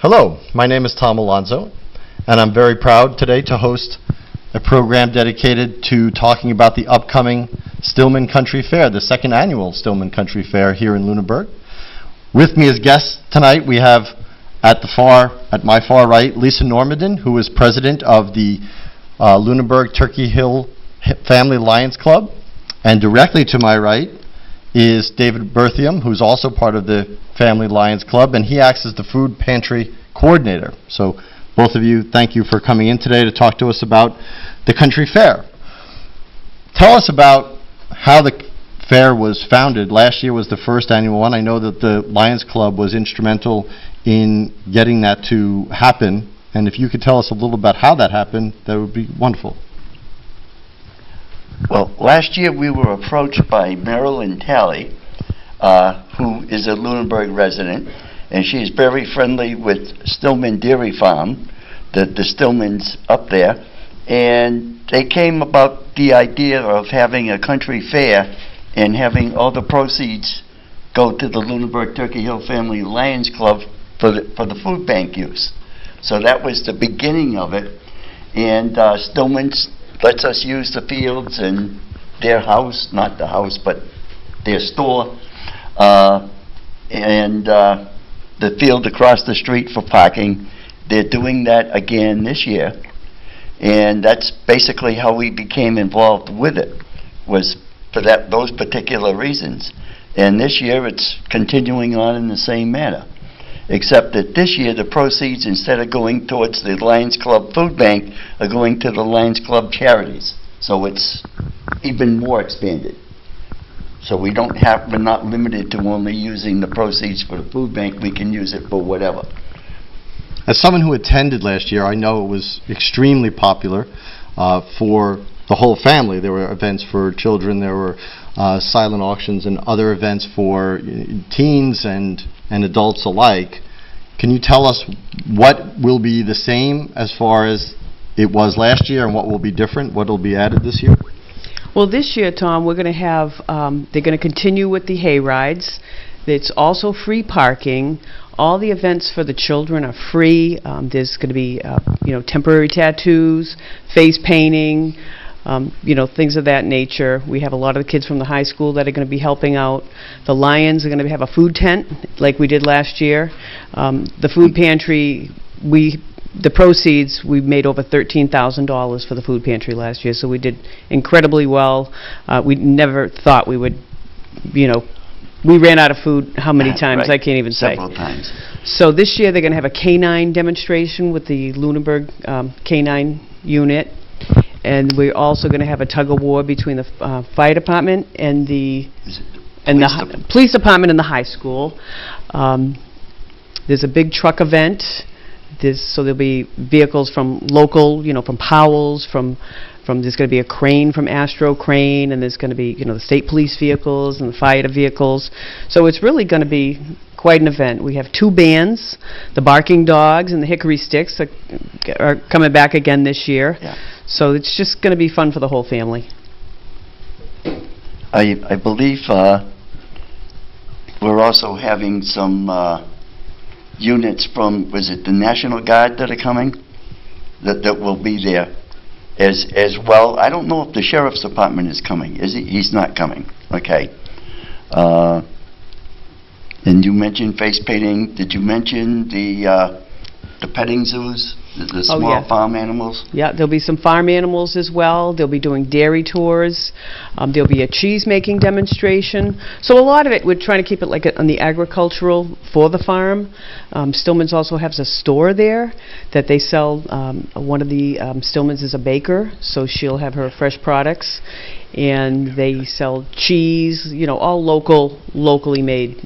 Hello, my name is Tom Alonso, and I'm very proud today to host a program dedicated to talking about the upcoming Stillman Country Fair, the second annual Stillman Country Fair here in Lunenburg. With me as guests tonight, we have at my far right, Lisa Normandin, who is president of the Lunenburg Turkey Hill Family Lions Club, and directly to my right is David Berthium, who's also part of the Family Lions Club, and he acts as the food pantry coordinator. So both of you, thank you for coming in today to talk to us about the country fair. Tell us about how the fair was founded. Last year was the first annual one. I know that the Lions Club was instrumental in getting that to happen, and if you could tell us a little about how that happened, that would be wonderful. Well, last year we were approached by Marilyn Talley, who is a Lunenburg resident, and she is very friendly with Stillman Dairy Farm, the Stillmans up there, and they came about the idea of having a country fair and having all the proceeds go to the Lunenburg Turkey Hill Family Lions Club for the food bank use. So that was the beginning of it, and Stillman's lets us use the fields and their house, not the house, but their store, and the field across the street for parking. They're doing that again this year, and that's basically how we became involved with it, was for those particular reasons. And this year it's continuing on in the same manner, except that this year the proceeds, instead of going towards the Lions Club Food Bank, are going to the Lions Club charities. So it's even more expanded. So we're not limited to only using the proceeds for the food bank. We can use it for whatever. As someone who attended last year, I know it was extremely popular for the whole family. There were events for children, there were silent auctions and other events for teens and adults alike. Can you tell us what will be the same as far as it was last year and what will be different, what will be added this year? Well, this year, Tom, we're going to have, they're going to continue with the hay rides. It's also free parking. All the events for the children are free. There's going to be, temporary tattoos, face painting, things of that nature. We have a lot of the kids from the high school that are going to be helping out. The Lions are going to have a food tent like we did last year. The food pantry, the proceeds, we made over $13,000 for the food pantry last year, so we did incredibly well. We never thought we would, we ran out of food how many times, right. I can't even say. Several times. So this year they're going to have a canine demonstration with the Lunenburg canine unit, and we're also going to have a tug-of-war between the fire department and the police department and the high school. There's a big truck event. So there'll be vehicles from local, from Powell's, from there's going to be a crane from Astro Crane, and there's going to be, the state police vehicles and the fire vehicles. So it's really going to be quite an event. We have two bands, the Barking Dogs and the Hickory Sticks are coming back again this year. Yeah. So it's just going to be fun for the whole family. I believe we're also having some units from, was it the National Guard that are coming? That will be there as well. I don't know if the Sheriff's Department is coming. Is he? He's not coming. Okay. And you mentioned face painting. Did you mention the petting zoos? The small farm animals? Yeah, there'll be some farm animals as well. They'll be doing dairy tours. There'll be a cheese-making demonstration. So a lot of it, we're trying to keep it like on the agricultural for the farm. Stillman's also has a store there that they sell. One of the Stillman's is a baker, so she'll have her fresh products. And they sell cheese, all locally made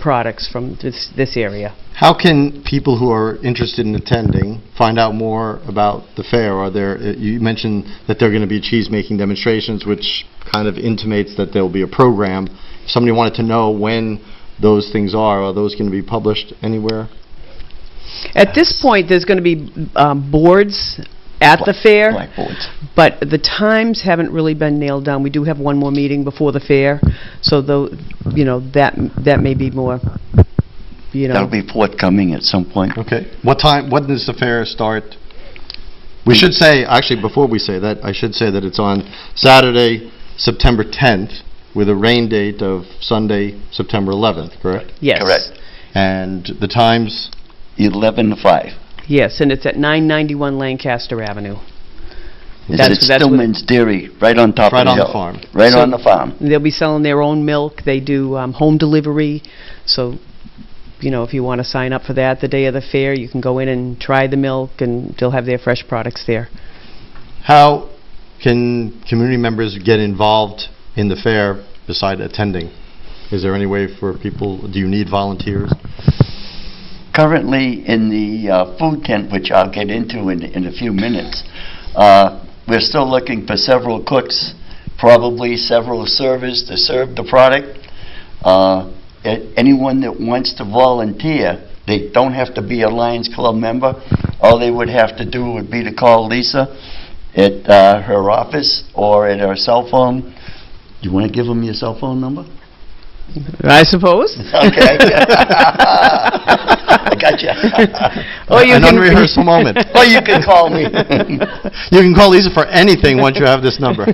products from this area. How can people who are interested in attending find out more about the fair? You mentioned that there are going to be cheese-making demonstrations, which kind of intimates that there will be a program. If somebody wanted to know when those things are those going to be published anywhere? At this point, there's going to be boards at the fair, blackboards. But the times haven't really been nailed down. We do have one more meeting before the fair, so that may be more you know. That'll be forthcoming at some point. Okay. What time, when does the fair start? We should say, actually, before we say that, I should say that it's on Saturday, September 10th, with a rain date of Sunday, September 11th, correct? Yes. Correct. And the times? 11 to 5. Yes, and it's at 991 Lancaster Avenue. It's That's- at that's what- Stillman's Dairy, right on top Right of the on the hill. farm. Right So- on the farm. They'll be selling their own milk. They do home delivery. So, you know, if you want to sign up for that the day of the fair, you can go in and try the milk, and they'll have their fresh products there. How can community members get involved in the fair beside attending? Is there any way for people, do you need volunteers? Currently, in the food tent, which I'll get into in a few minutes, we're still looking for several cooks, probably several servers to serve the product. Anyone that wants to volunteer, they don't have to be a Lions Club member. All they would have to do would be to call Lisa at her office or at her cell phone. You want to give them your cell phone number? I suppose. Okay. I got you. Or you An can unrehearsal moment. Or you can call me. You can call Lisa for anything once you have this number.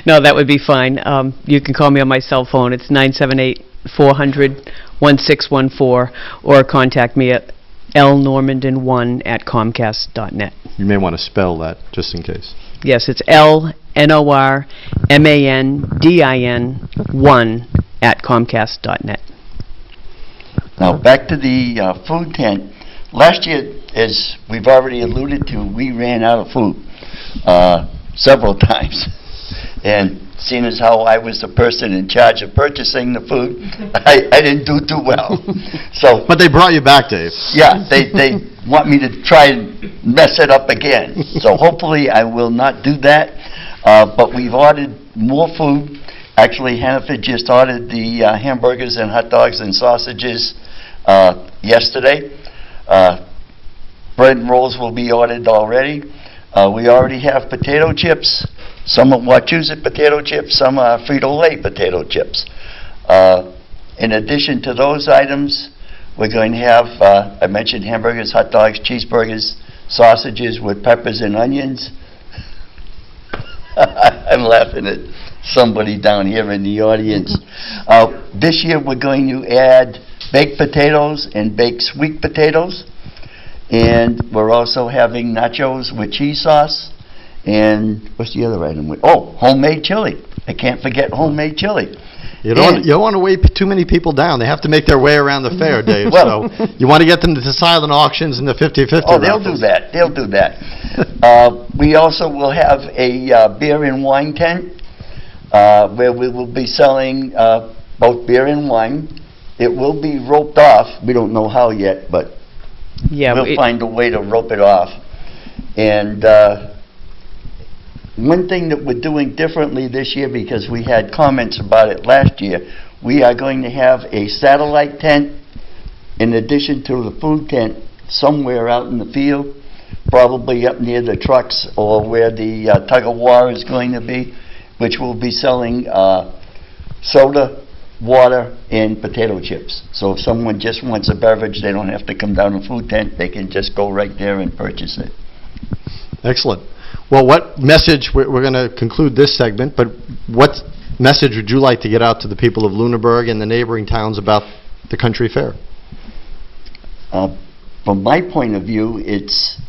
No, that would be fine. You can call me on my cell phone. It's 978-400-1614, or contact me at lnormandin1@comcast.net. You may want to spell that, just in case. Yes, it's LNORMANDIN1@comcast.net. Now, back to the food tent. Last year, as we've already alluded to, we ran out of food several times. And seeing as how I was the person in charge of purchasing the food, I didn't do too well. So, But they brought you back, Dave. yeah, they want me to try and mess it up again. So hopefully I will not do that. But we've ordered more food. Actually, Hannaford just ordered the hamburgers and hot dogs and sausages yesterday. Bread and rolls will be ordered already. We already have potato chips. Some are Wachusett potato chips, some are Frito-Lay potato chips. In addition to those items, we're going to have, I mentioned hamburgers, hot dogs, cheeseburgers, sausages with peppers and onions. I'm laughing at somebody down here in the audience. This year we're going to add baked potatoes and baked sweet potatoes. And we're also having nachos with cheese sauce. And what's the other item? Homemade chili. I can't forget homemade chili. You don't want to weigh too many people down. They have to make their way around the fair, Dave. Well, so you want to get them to silent auctions and the 50-50 Oh, they'll do that. They'll do that. We also will have a beer and wine tent where we will be selling both beer and wine. It will be roped off. We don't know how yet, but Yeah, we'll find a way to rope it off. And one thing that we're doing differently this year, because we had comments about it last year, we are going to have a satellite tent in addition to the food tent somewhere out in the field, probably up near the trucks or where the tug of war is going to be, which will be selling soda, water, and potato chips. So if someone just wants a beverage, they don't have to come down to the food tent. They can just go right there and purchase it. Excellent. Well, what message, we're going to conclude this segment, but what message would you like to get out to the people of Lunenburg and the neighboring towns about the country fair? From my point of view, it's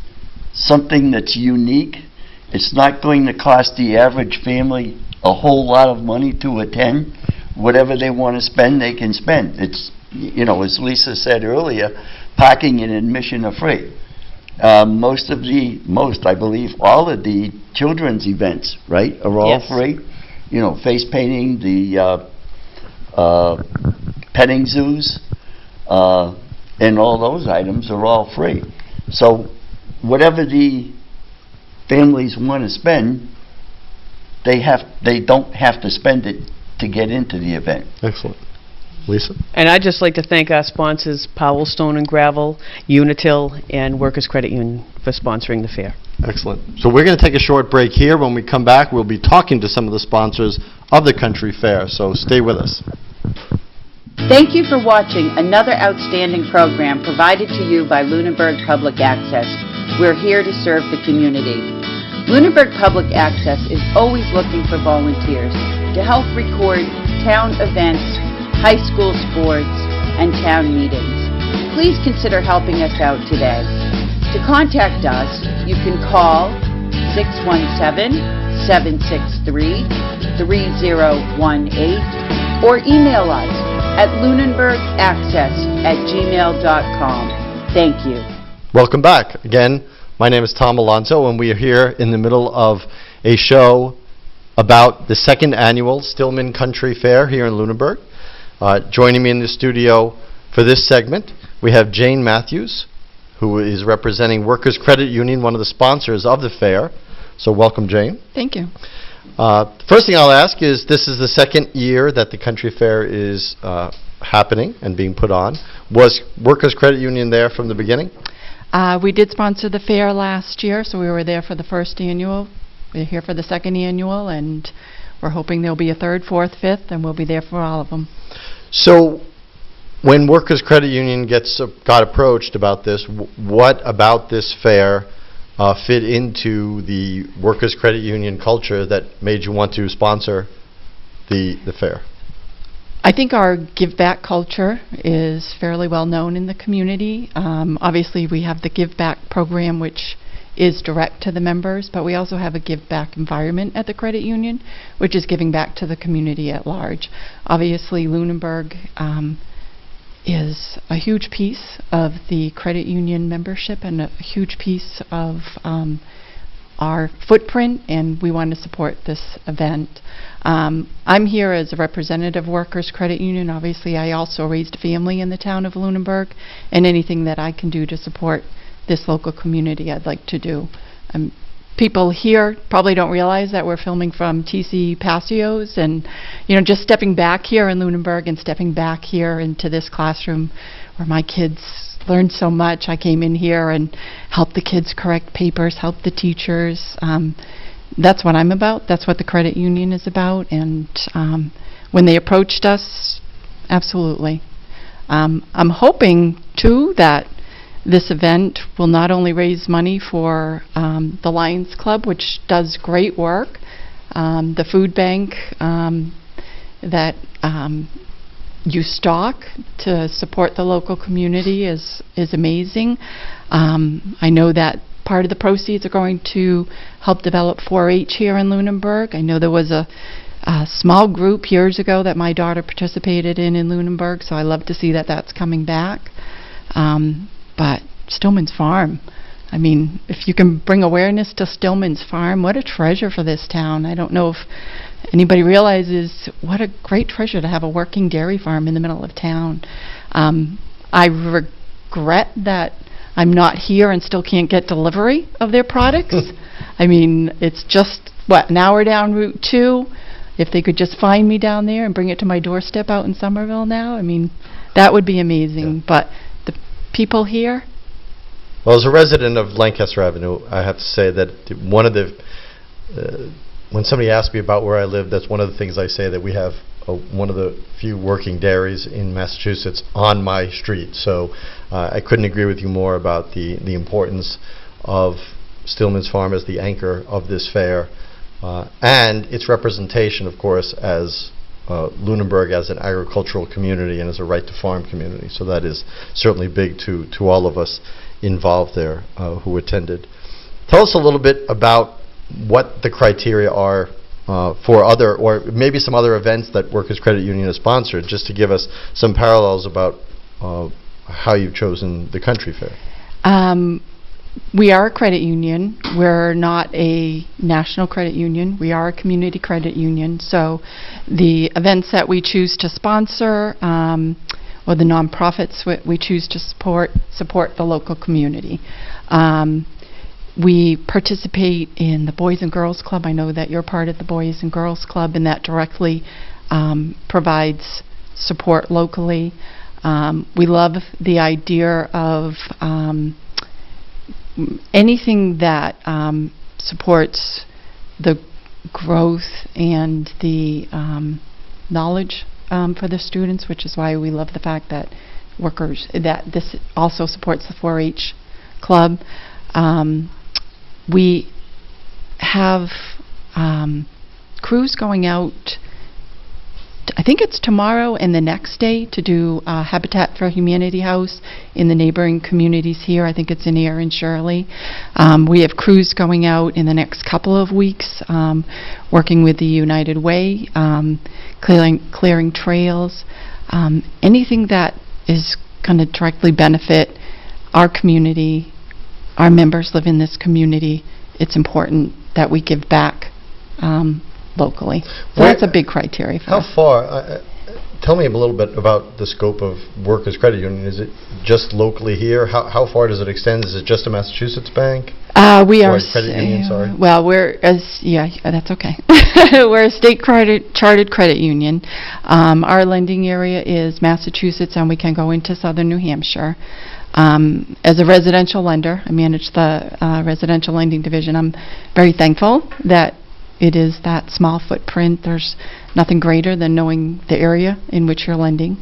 something that's unique. It's not going to cost the average family a whole lot of money to attend. Whatever they want to spend, they can spend. It's, you know, as Lisa said earlier, parking and admission are free. I believe, all of the children's events, right, are all Yes. free. You know, face painting, the petting zoos, and all those items are all free. So whatever the families want to spend, they don't have to spend it to get into the event. Excellent. Lisa? And I'd just like to thank our sponsors, Powell Stone and Gravel, Unitil, and Workers' Credit Union for sponsoring the fair. Excellent. So we're going to take a short break here. When we come back, we'll be talking to some of the sponsors of the country fair, so stay with us. Thank you for watching another outstanding program provided to you by Lunenburg Public Access. We're here to serve the community. Lunenburg Public Access is always looking for volunteers to help record town events, high school sports, and town meetings. Please consider helping us out today. To contact us, you can call 617-763-3018 or email us at lunenburgaccess@gmail.com. Thank you. Welcome back. Again, my name is Tom Alonso, and we are here in the middle of a show about the second annual Stillman Country Fair here in Lunenburg. Joining me in the studio for this segment, we have Jane Matthews, who is representing Workers Credit Union, one of the sponsors of the fair. So welcome, Jane. Thank you. First thing I'll ask is, this is the second year that the Country Fair is happening and being put on. Was Workers Credit Union there from the beginning? We did sponsor the fair last year, so we were there for the first annual. We're here for the second annual, and we're hoping there'll be a third, fourth, fifth, and we'll be there for all of them. So when Workers Credit Union got approached about this, what about this fair fit into the Workers Credit Union culture that made you want to sponsor the fair? I think our give back culture is fairly well known in the community. Obviously, we have the give back program, which is direct to the members, but we also have a give back environment at the credit union, which is giving back to the community at large. Obviously, Lunenburg is a huge piece of the credit union membership and a huge piece of our footprint, and we want to support this event. I'm here as a representative of Workers Credit Union. Obviously, I also raised a family in the town of Lunenburg, and anything that I can do to support this local community, I'd like to do. People here probably don't realize that we're filming from TC Pasio's, and just stepping back here in Lunenburg and stepping back here into this classroom where my kids learned so much. I came in here and helped the kids correct papers, helped the teachers. That's what I'm about. That's what the credit union is about. And when they approached us, absolutely. I'm hoping too that this event will not only raise money for the Lions Club, which does great work, the food bank that you stock to support the local community is amazing. I know that part of the proceeds are going to help develop 4-H here in Lunenburg. I know there was a small group years ago that my daughter participated in Lunenburg, so I love to see that that's coming back. But Stillman's Farm, I mean, if you can bring awareness to Stillman's Farm, what a treasure for this town. I don't know if anybody realizes what a great treasure to have a working dairy farm in the middle of town. I regret that I'm not here and still can't get delivery of their products. I mean, it's just, an hour down Route 2. If they could just find me down there and bring it to my doorstep out in Somerville now, I mean, that would be amazing. Yeah. But the people here... Well, as a resident of Lancaster Avenue, I have to say that one of the... when somebody asks me about where I live, that's one of the things I say, that we have one of the few working dairies in Massachusetts on my street. So I couldn't agree with you more about the importance of Stillman's Farm as the anchor of this fair, and its representation, of course, as Lunenburg as an agricultural community and as a right-to-farm community. So that is certainly big to all of us involved there who attended. Tell us a little bit about what the criteria are for other, or maybe some other events that Workers Credit Union has sponsored, just to give us some parallels about how you've chosen the country fair. We are a credit union. We're not a national credit union. We are a community credit union. So the events that we choose to sponsor, or the nonprofits we choose to support the local community. We participate in the Boys and Girls Club. I know that you're part of the Boys and Girls Club, and that directly provides support locally. We love the idea of anything that supports the growth and the knowledge for the students, which is why we love the fact that this also supports the 4-H club. We have crews going out, I think it's tomorrow and the next day, to do Habitat for Humanity House in the neighboring communities here. I think it's in Air and Shirley. We have crews going out in the next couple of weeks, working with the United Way, clearing trails, anything that is going to directly benefit our community. Our members live in this community. It's important that we give back locally. So that's a big criteria for us. How far, tell me a little bit about the scope of Workers' Credit Union. Is it just locally here? How far does it extend? Is it just a Massachusetts bank? We are credit union, sorry. Well, that's okay. We're a state chartered credit union. Our lending area is Massachusetts, and we can go into southern New Hampshire. As a residential lender, I manage the residential lending division. I'm very thankful that it is that small footprint. There's nothing greater than knowing the area in which you're lending.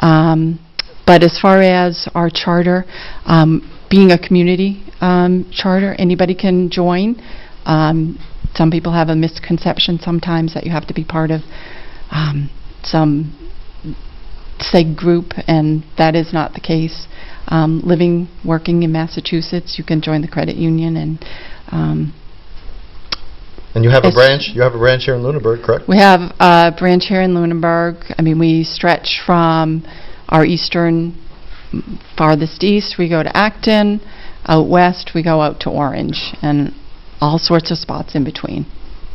But as far as our charter, being a community charter, anybody can join. Some people have a misconception sometimes that you have to be part of some SEG group, and that is not the case. Living, working in Massachusetts, you can join the credit union, and you have a branch? You have a branch here in Lunenburg, correct? we have a branch here in Lunenburg. I mean, we stretch from our eastern farthest east. We go to Acton. Out west, we go out to Orange, and all sorts of spots in between.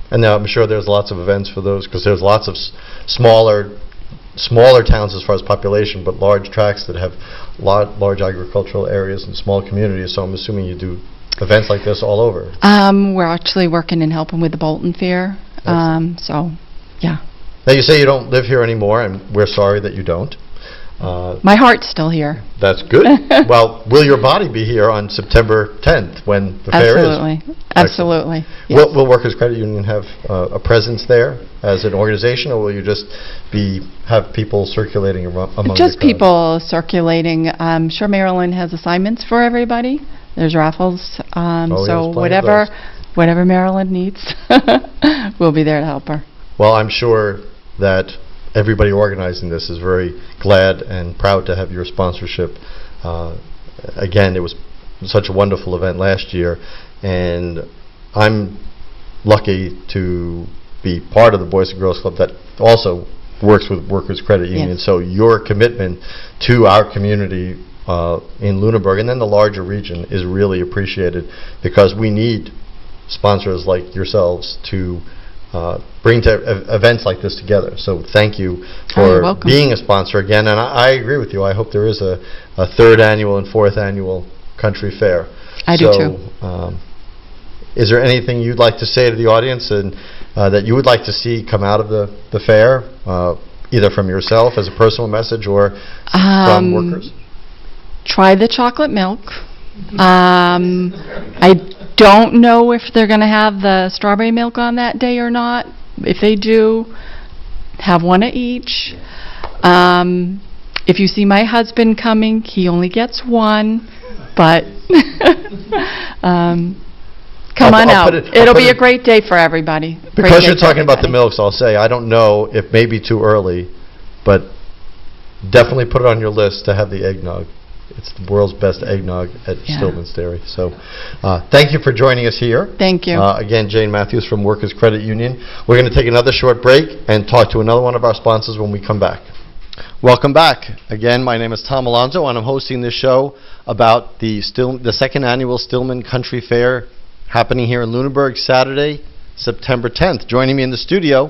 And now I'm sure there's lots of events for those, because there's lots of smaller towns as far as population, but large tracts that have large agricultural areas and small communities. So I'm assuming you do events like this all over. We're actually working and helping with the Bolton Fair. So, yeah. Now you say you don't live here anymore, and we're sorry that you don't. My heart's still here. That's good. Well, will your body be here on September 10th when the fair is? Absolutely. Yes. Will Workers' Credit Union have a presence there as an organization, or will you just have people circulating among just the crowd? People circulating. I'm sure Maryland has assignments for everybody. There's raffles. So whatever Maryland needs, we'll be there to help her. Well, I'm sure that everybody organizing this is very glad and proud to have your sponsorship. Again, it was such a wonderful event last year, and I'm lucky to be part of the Boys and Girls Club that also works with Workers' Credit Union. Yes. So your commitment to our community in Lunenburg and then the larger region is really appreciated, because we need sponsors like yourselves to bring events like this together. So thank you for being a sponsor again. And I agree with you. I hope there is a third annual and fourth annual country fair. I do too. Is there anything you'd like to say to the audience and that you would like to see come out of the fair, either from yourself as a personal message or from workers? Try the chocolate milk. I don't know if they're going to have the strawberry milk on that day or not. If they do, have one of each. If you see my husband coming, he only gets one, but come on out. It'll be a great day for everybody. Because you're talking about the milks, I'll say, I don't know if maybe too early, but definitely put it on your list to have the eggnog. It's the world's best eggnog at Stillman's Dairy. So thank you for joining us here. Thank you. Again, Jane Matthews from Workers' Credit Union. We're going to take another short break and talk to another one of our sponsors when we come back. Welcome back. Again, my name is Tom Alonso, and I'm hosting this show about the second annual Stillman Country Fair happening here in Lunenburg, Saturday, September 10th. Joining me in the studio,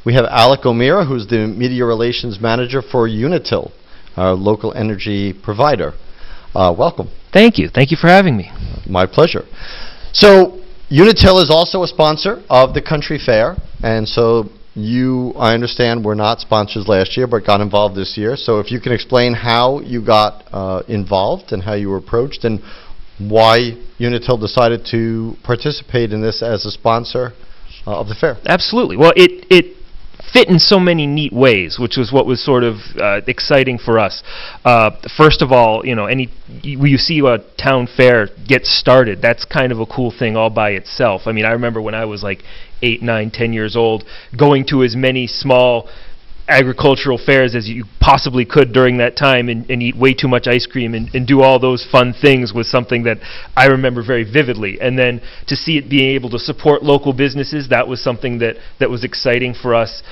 we have Alec O'Meara, who's the Media Relations Manager for Unitil, our local energy provider. Welcome. Thank you. Thank you for having me. My pleasure. So Unitil is also a sponsor of the Country Fair, and so you, I understand, were not sponsors last year but got involved this year. So if you can explain how you got involved and how you were approached and why Unitil decided to participate in this as a sponsor of the fair. Absolutely. Well, it fit in so many neat ways, which was what was sort of exciting for us. First of all, when you see a town fair get started, that's kind of a cool thing all by itself. I mean, I remember when I was like 8, 9, 10 years old, going to as many small agricultural fairs as you possibly could during that time, and eat way too much ice cream and do all those fun things was something that I remember very vividly. And then to see it being able to support local businesses, that was something that was exciting for us,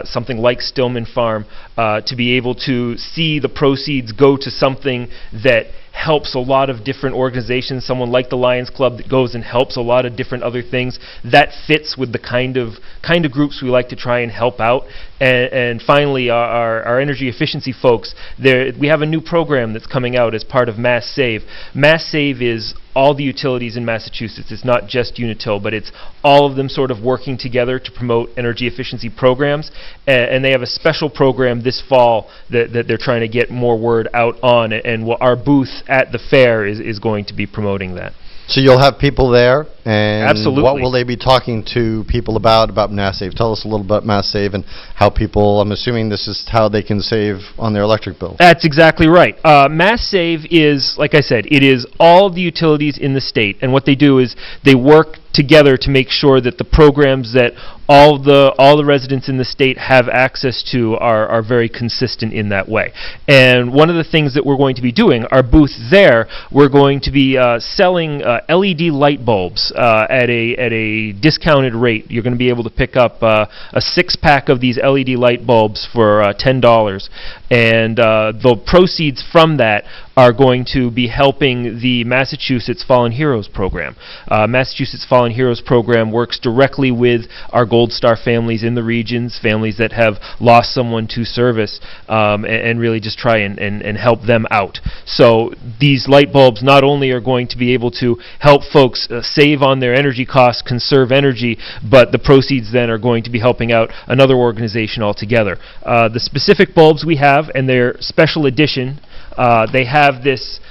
something like Stillman Farm, to be able to see the proceeds go to something that helps a lot of different organizations, someone like the Lions Club that goes and helps a lot of different other things. That fits with the kind of groups we like to try and help out. And finally, our energy efficiency folks, we have a new program that's coming out as part of Mass Save. Mass Save is all the utilities in Massachusetts. It's not just Unitil, but it's all of them sort of working together to promote energy efficiency programs. And they have a special program this fall that they're trying to get more word out on, and our booth at the fair is going to be promoting that. So you'll have people there, and Absolutely. What will they be talking to people about Mass Save? Tell us a little about Mass Save and how people, I'm assuming this is how they can save on their electric bill. That's exactly right. Mass Save is, like I said, it is all the utilities in the state, and what they do is they work together to make sure that the programs that all the residents in the state have access to are very consistent in that way. And one of the things that we're going to be doing, our booth there, we're going to be selling LED light bulbs at a discounted rate. You're going to be able to pick up a 6-pack of these LED light bulbs for $10, and the proceeds from that are going to be helping the Massachusetts Fallen Heroes program. Massachusetts Fallen Heroes program works directly with our Gold Star families in the regions, families that have lost someone to service, and really just try and help them out. So these light bulbs not only are going to be able to help folks save on their energy costs, conserve energy, but the proceeds then are going to be helping out another organization altogether. The specific bulbs we have, and they're special edition, they have this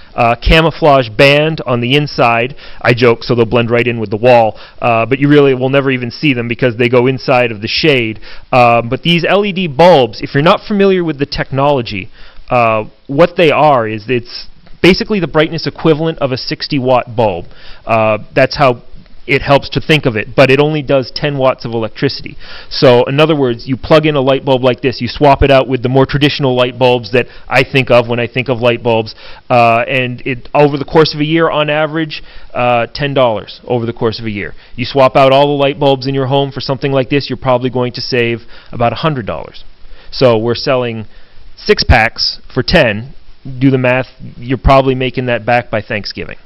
camouflage band on the inside. I joke, so they'll blend right in with the wall, but you really will never even see them because they go inside of the shade. But these LED bulbs, if you're not familiar with the technology, what they are is it's basically the brightness equivalent of a 60-watt bulb. That's how it helps to think of it, but it only does 10 watts of electricity. So in other words, you plug in a light bulb like this, you swap it out with the more traditional light bulbs that I think of when I think of light bulbs, and it over the course of a year, on average, $10 over the course of a year. You swap out all the light bulbs in your home for something like this, you're probably going to save about $100. So we're selling 6 packs for 10. Do the math, you're probably making that back by Thanksgiving.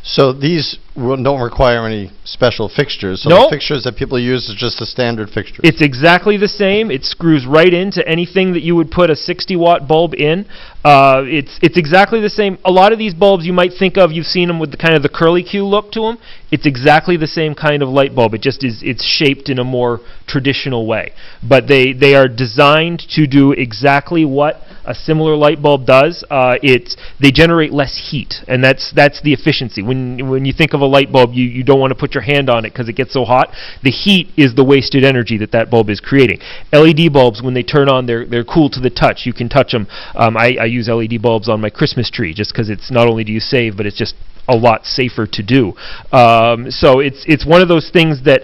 So these don't require any special fixtures. So Nope. the fixtures that people use is just a standard fixture. It's exactly the same. It screws right into anything that you would put a 60-watt bulb in. It's exactly the same. A lot of these bulbs you might think of, you've seen them with the kind of the curly-Q look to them. It's exactly the same kind of light bulb. It just is. It's shaped in a more traditional way. But they are designed to do exactly what a similar light bulb does. They generate less heat, and that's the efficiency. When you think of a light bulb, you don't want to put your hand on it because it gets so hot. The heat is the wasted energy that bulb is creating. LED bulbs, when they turn on, they're cool to the touch. You can touch them. I use LED bulbs on my Christmas tree just because it's not only do you save, but it's just a lot safer to do. So it's one of those things that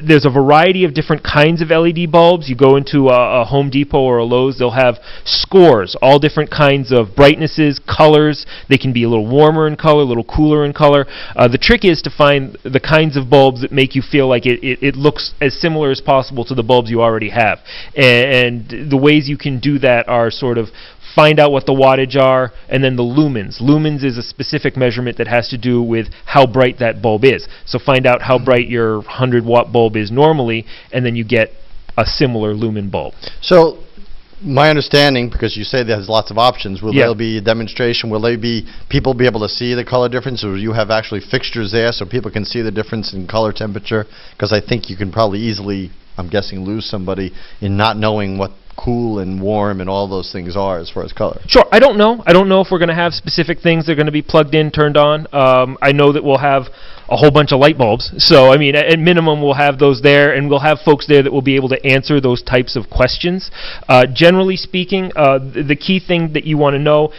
there's a variety of different kinds of LED bulbs. You go into a Home Depot or a Lowe's, they'll have scores, all different kinds of brightnesses, colors. They can be a little warmer in color, a little cooler in color. The trick is to find the kinds of bulbs that make you feel like it looks as similar as possible to the bulbs you already have. And the ways you can do that are sort of find out what the wattage are, and then the lumens. Lumens is a specific measurement that has to do with how bright that bulb is. So find out how bright your 100-watt bulb is normally, and then you get a similar lumen bulb. So my understanding, because you say there's lots of options, will Yeah. there be a demonstration? Will people be able to see the color difference, or will you have actually fixtures there so people can see the difference in color temperature? Because I think you can probably easily, I'm guessing, lose somebody in not knowing what cool and warm and all those things are as far as color? Sure. I don't know. I don't know if we're going to have specific things that are going to be plugged in, turned on. I know that we'll have a whole bunch of light bulbs. So, I mean, at minimum, we'll have those there, and we'll have folks there that will be able to answer those types of questions. Generally speaking, the key thing that you want to know,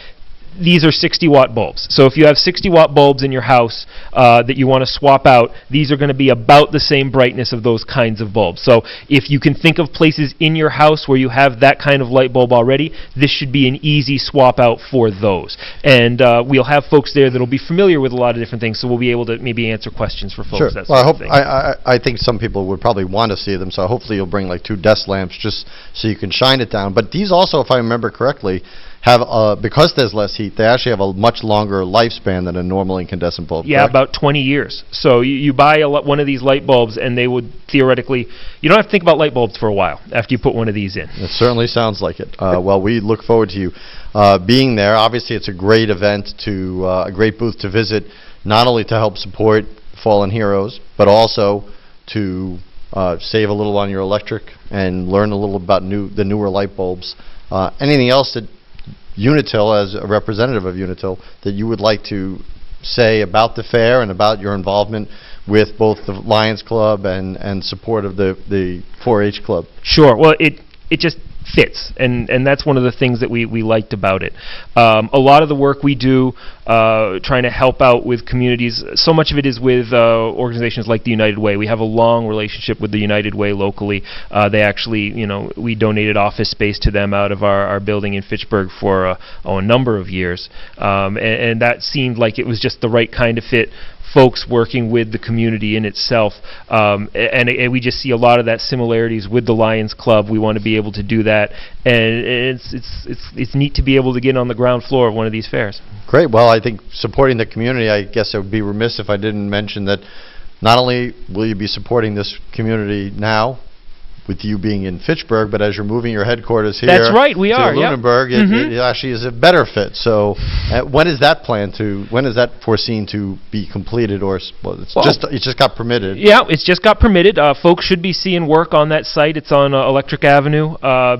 these are 60-watt bulbs. So if you have 60-watt bulbs in your house that you want to swap out, these are going to be about the same brightness of those kinds of bulbs. So if you can think of places in your house where you have that kind of light bulb already, this should be an easy swap out for those. And we'll have folks there that will be familiar with a lot of different things, so we'll be able to maybe answer questions for folks. Sure. That Well, sort of thing. I think some people would probably want to see them, so hopefully you'll bring like 2 desk lamps just so you can shine it down. But these also, if I remember correctly, have because there's less heat, they actually have a much longer lifespan than a normal incandescent bulb. Yeah, correct? about 20 years. So you buy one of these light bulbs, and they would theoretically, you don't have to think about light bulbs for a while after you put one of these in. It certainly sounds like it. Well, we look forward to you being there. Obviously, it's a great event, a great booth to visit, not only to help support fallen heroes, but also to save a little on your electric and learn a little about the newer light bulbs. Anything else that Unitil, as a representative of Unitil, that you would like to say about the fair and about your involvement with both the Lions Club and support of the 4-H Club? Sure. Well, it just fits, and that's one of the things that we liked about it. A lot of the work we do trying to help out with communities, so much of it is with organizations like the United Way. We have a long relationship with the United Way locally. They actually, we donated office space to them out of our building in Fitchburg for a number of years, and that seemed like it was just the right kind of fit. Folks working with the community in itself, and we just see a lot of that similarities with the Lions Club. We want to be able to do that, and it's neat to be able to get on the ground floor of one of these fairs. Great. Well, I think supporting the community, I guess I would be remiss if I didn't mention that not only will you be supporting this community now, with you being in Fitchburg, but as you're moving your headquarters here That's right, we are, to yep. Lunenburg, it actually is a better fit. So when is that foreseen to be completed, or it just got permitted? Yeah, it's just got permitted. Folks should be seeing work on that site. It's on Electric Avenue.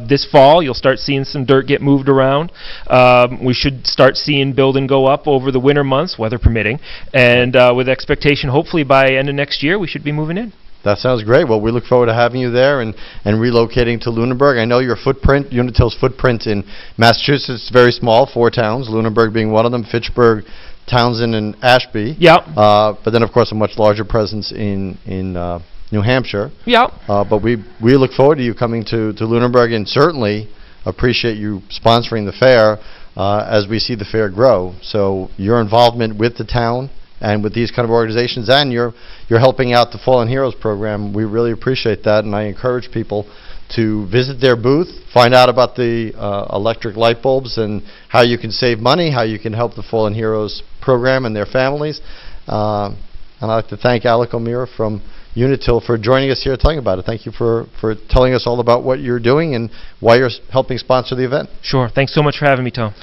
This fall, you'll start seeing some dirt get moved around. We should start seeing building go up over the winter months, weather permitting, and with expectation, hopefully by end of next year, we should be moving in. That sounds great. Well, we look forward to having you there and relocating to Lunenburg. I know your footprint, Unitil's footprint in Massachusetts, is very small, 4 towns, Lunenburg being one of them, Fitchburg, Townsend, and Ashby. Yeah. But then, of course, a much larger presence in New Hampshire. Yeah. But we look forward to you coming to Lunenburg, and certainly appreciate you sponsoring the fair as we see the fair grow. So your involvement with the town and with these kind of organizations, and you're helping out the Fallen Heroes program. We really appreciate that, and I encourage people to visit their booth, find out about the electric light bulbs and how you can save money, how you can help the Fallen Heroes program and their families. And I'd like to thank Alec O'Meara from Unitil for joining us here telling about it. Thank you for telling us all about what you're doing and why you're helping sponsor the event. Sure. Thanks so much for having me, Tom.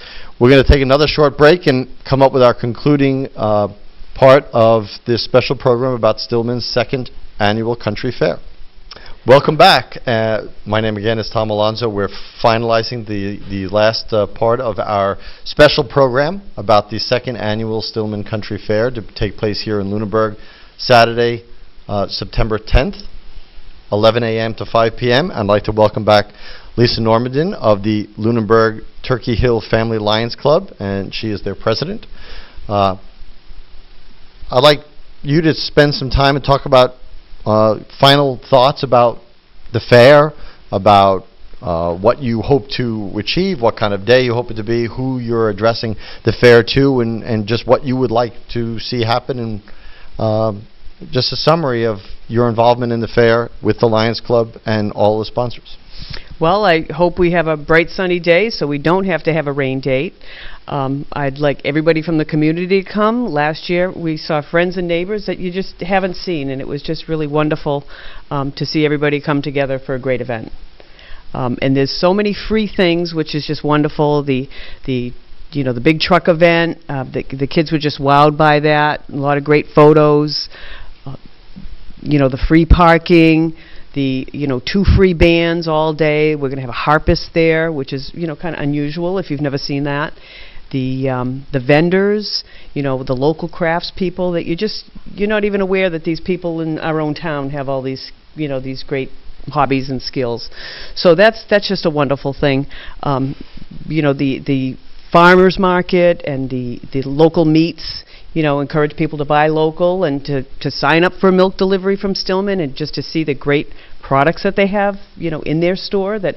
We're going to take another short break and come up with our concluding part of this special program about Stillman's 2nd Annual Country Fair. Welcome back. My name again is Tom Alonso. We're finalizing the last part of our special program about the 2nd Annual Stillman Country Fair to take place here in Lunenburg, Saturday, September 10th, 11 a.m. to 5 p.m. I'd like to welcome back Lisa Normandin of the Lunenburg Turkey Hill Family Lions Club, and she is their president. I'd like you to spend some time and talk about final thoughts about the fair, about what you hope to achieve, what kind of day you hope it to be, who you're addressing the fair to, and just what you would like to see happen, and just a summary of your involvement in the fair with the Lions Club and all the sponsors. Well, I hope we have a bright sunny day so we don't have to have a rain date. I'd like everybody from the community to come. Last year we saw friends and neighbors that you just haven't seen, and it was just really wonderful to see everybody come together for a great event. And there's so many free things, which is just wonderful. The big truck event, the kids were just wowed by that. A lot of great photos. The free parking, the, 2 free bands all day. We're going to have a harpist there, which is, kind of unusual if you've never seen that. The vendors, the local crafts people that you're not even aware that these people in our own town have all these, these great hobbies and skills. So that's just a wonderful thing. The farmers market and the local meats, encourage people to buy local and to sign up for milk delivery from Stillman, and just to see the great products that they have, in their store that,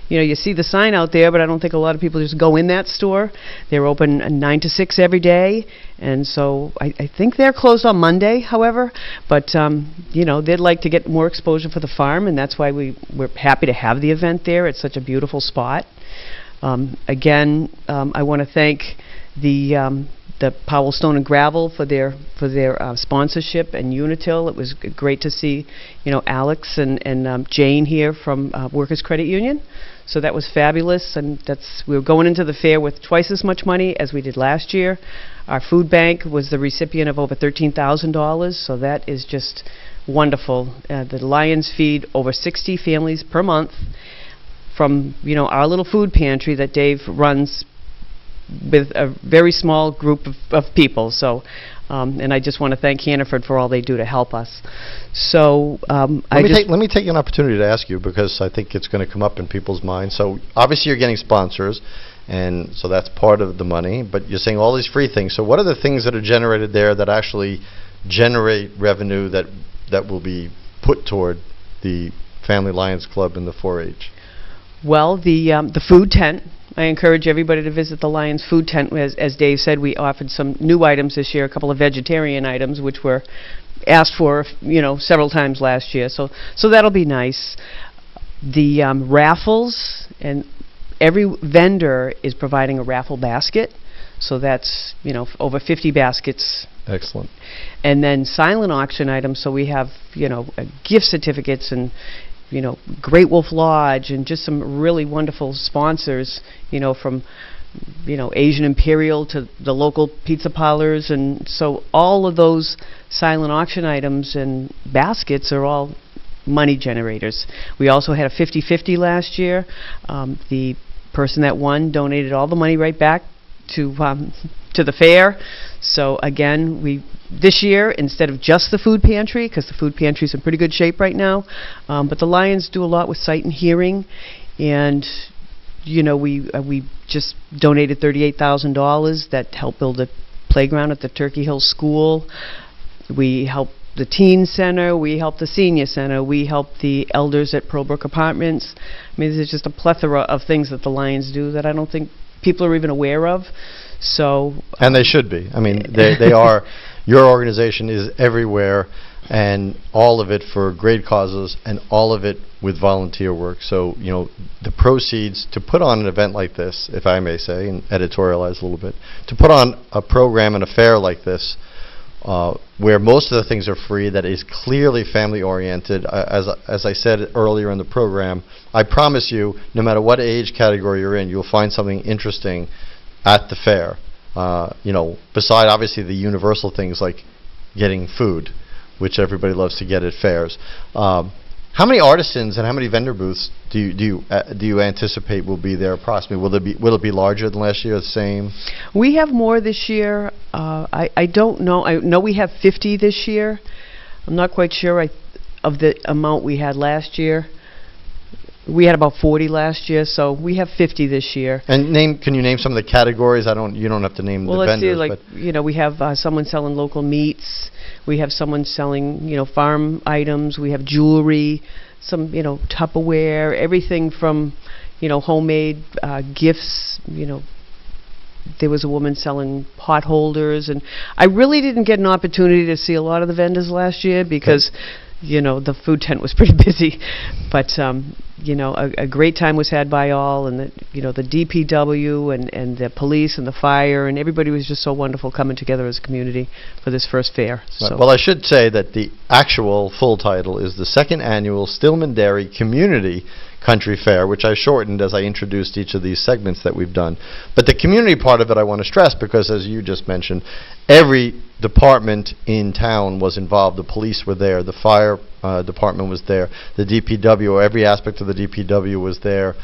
you see the sign out there, but I don't think a lot of people just go in that store. They're open 9 to 6 every day, and so I think they're closed on Monday, however, but, they'd like to get more exposure for the farm, and that's why we're happy to have the event there. It's such a beautiful spot. Again, I want to thank the Powell Stone and Gravel for their sponsorship, and Unitil. It was great to see, Alex and Jane here from Workers Credit Union. So that was fabulous, and we were going into the fair with twice as much money as we did last year. Our food bank was the recipient of over $13,000, so that is just wonderful. The Lions feed over 60 families per month from, our little food pantry that Dave runs with a very small group of people. So, and I just want to thank Hannaford for all they do to help us. So, let me take an opportunity to ask you, because I think it's going to come up in people's minds. So, obviously you're getting sponsors, and so that's part of the money, but you're saying all these free things. So what are the things that are generated there that actually generate revenue that will be put toward the Family Lions Club and the 4-H? Well, the food tent. I encourage everybody to visit the Lions food tent. As Dave said, we offered some new items this year, a couple of vegetarian items, which were asked for, several times last year. So that'll be nice. The raffles, and every vendor is providing a raffle basket. So that's, over 50 baskets. Excellent. And then silent auction items. So we have, gift certificates and, Great Wolf Lodge, and just some really wonderful sponsors, from, Asian Imperial to the local pizza parlors. And so all of those silent auction items and baskets are all money generators. We also had a 50-50 last year. The person that won donated all the money right back to the fair. So again, this year, instead of just the food pantry, because the food pantry is in pretty good shape right now, but the Lions do a lot with sight and hearing, and we just donated $38,000 that helped build a playground at the Turkey Hill School. We helped the teen center, we helped the senior center, we helped the elders at Probrook Apartments. I mean, there's just a plethora of things that the Lions do that I don't think people are even aware of. So, and they should be. I mean, they are. Your organization is everywhere, and all of it for great causes, and all of it with volunteer work. So, the proceeds to put on an event like this, if I may say, and editorialize a little bit, to put on a program and a fair like this, where most of the things are free, that is clearly family-oriented. As I said earlier in the program, I promise you, no matter what age category you're in, you'll find something interesting at the fair. Beside obviously the universal things like getting food, which everybody loves to get at fairs. How many artisans and how many vendor booths do you anticipate will be there approximately? Will it be larger than last year, the same? We have more this year. I don't know. I know we have 50 this year. I'm not quite sure of the amount we had last year. We had about 40 last year, so we have 50 this year. And can you name some of the categories? You don't have to name the vendors. Well, let's see, we have someone selling local meats. We have someone selling, farm items. We have jewelry, some, Tupperware, everything from, homemade gifts, There was a woman selling pot holders, and I really didn't get an opportunity to see a lot of the vendors last year because, the food tent was pretty busy. But, a great time was had by all, and the DPW and the police and the fire, and everybody was just so wonderful coming together as a community for this first fair. Right. So. Well, I should say that the actual full title is the second annual Stillman Dairy Community Country Fair, which I shortened as I introduced each of these segments that we've done. But the community part of it I want to stress because, as you just mentioned, every department in town was involved. The police were there, the fire department was there, the DPW, every aspect of the DPW was there.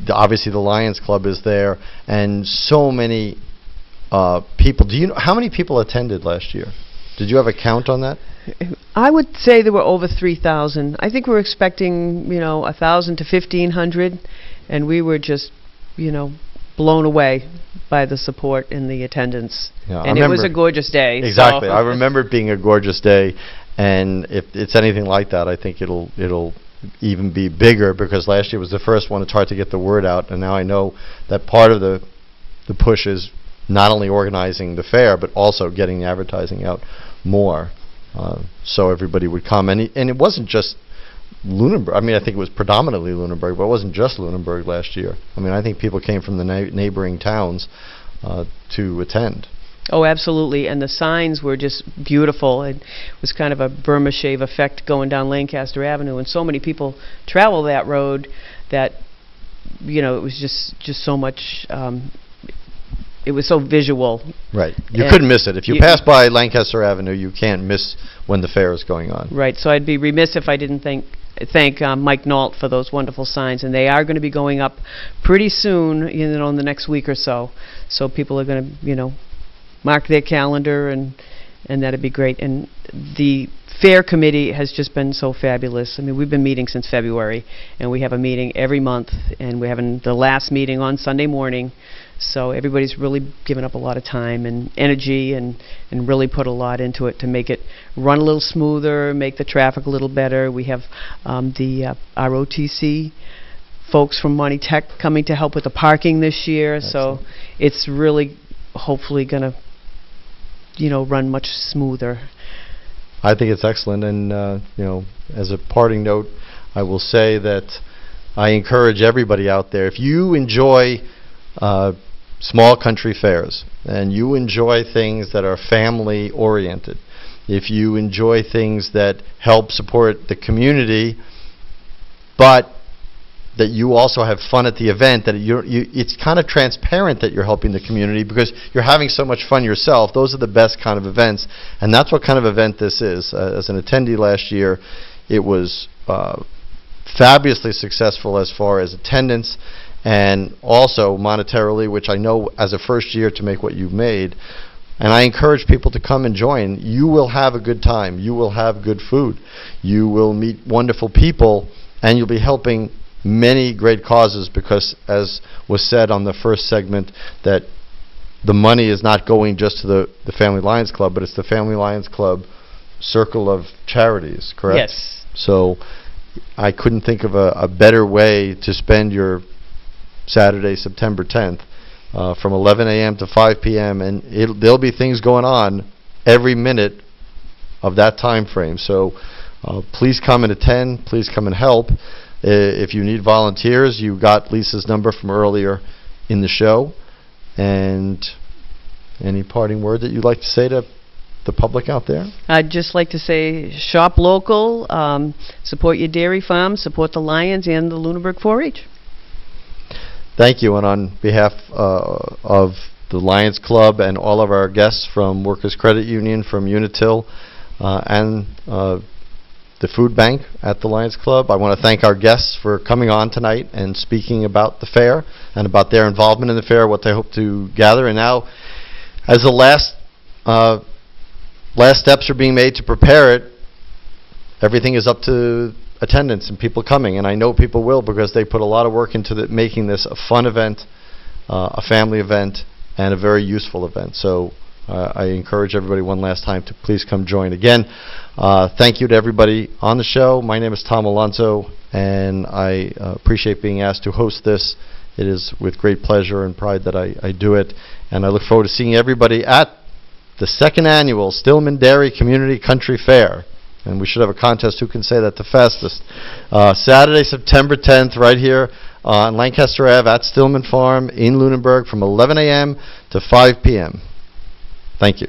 Obviously the Lions Club is there, and so many people. Do you know how many people attended last year? Did you have a count on that? I would say there were over 3,000. I think we're expecting, 1,000 to 1,500, and we were just, blown away by the support and the attendance. Yeah, and it was a gorgeous day. Exactly. So. I remember it being a gorgeous day, and if it's anything like that, I think it'll even be bigger, because last year was the first one. It's hard to get the word out, and now I know that part of the push is not only organizing the fair, but also getting the advertising out more, so everybody would come. And it wasn't just Lunenburg. I mean, I think it was predominantly Lunenburg, but it wasn't just Lunenburg last year. I mean, I think people came from the neighboring towns to attend. Oh, absolutely. And the signs were just beautiful. It was kind of a Burma shave effect going down Lancaster Avenue, and so many people travel that road that, it was just so much. It was so visual. Right. You couldn't miss it. If you pass by Lancaster Avenue, you can't miss when the fair is going on. Right. So I'd be remiss if I didn't thank Mike Nault for those wonderful signs, and they are going to be going up pretty soon, in the next week or so. So people are going to, mark their calendar, and that'd be great. And the fair committee has just been so fabulous. I mean, we've been meeting since February, and we have a meeting every month, and we're having the last meeting on Sunday morning. So everybody's really given up a lot of time and energy and really put a lot into it to make it run a little smoother, make the traffic a little better. We have the ROTC folks from Monty Tech coming to help with the parking this year. Excellent. So it's really hopefully going to, run much smoother. I think it's excellent, and as a parting note, I will say that I encourage everybody out there, if you enjoy small country fairs and you enjoy things that are family oriented, if you enjoy things that help support the community, but that you also have fun at the event, that it's kind of transparent that you're helping the community because you're having so much fun yourself. Those are the best kind of events, and that's what kind of event this is. As an attendee last year, it was fabulously successful as far as attendance and also monetarily, which I know as a first year to make what you've made. And I encourage people to come and join. You will have a good time. You will have good food. You will meet wonderful people, and you'll be helping many great causes, because as was said on the first segment, that the money is not going just to the Family Lions Club, but it's the Family Lions Club circle of charities, correct? Yes. So I couldn't think of a better way to spend your Saturday, September 10th, from 11 a.m. to 5 p.m., and there'll be things going on every minute of that time frame. So please come and attend. Please come and help. If you need volunteers, you got Lisa's number from earlier in the show. And any parting word that you'd like to say to the public out there? I'd just like to say, shop local, support your dairy farm, support the Lions and the Lunenburg 4-H. Thank you. And on behalf of the Lions Club and all of our guests from Workers Credit Union, from Unitil, and the food bank at the Lions Club, I want to thank our guests for coming on tonight and speaking about the fair and about their involvement in the fair, what they hope to gather. And now, as the last steps are being made to prepare it, everything is up to attendance and people coming. And I know people will, because they put a lot of work into making this a fun event, a family event, and a very useful event. So I encourage everybody one last time to please come join. Again, thank you to everybody on the show. My name is Tom Alonso, and I appreciate being asked to host this. It is with great pleasure and pride that I do it, and I look forward to seeing everybody at the second annual Stillman Dairy Community Country Fair. And we should have a contest who can say that the fastest. Saturday, September 10th, right here on Lancaster Ave at Stillman Farm in Lunenburg from 11 a.m. to 5 p.m. Thank you.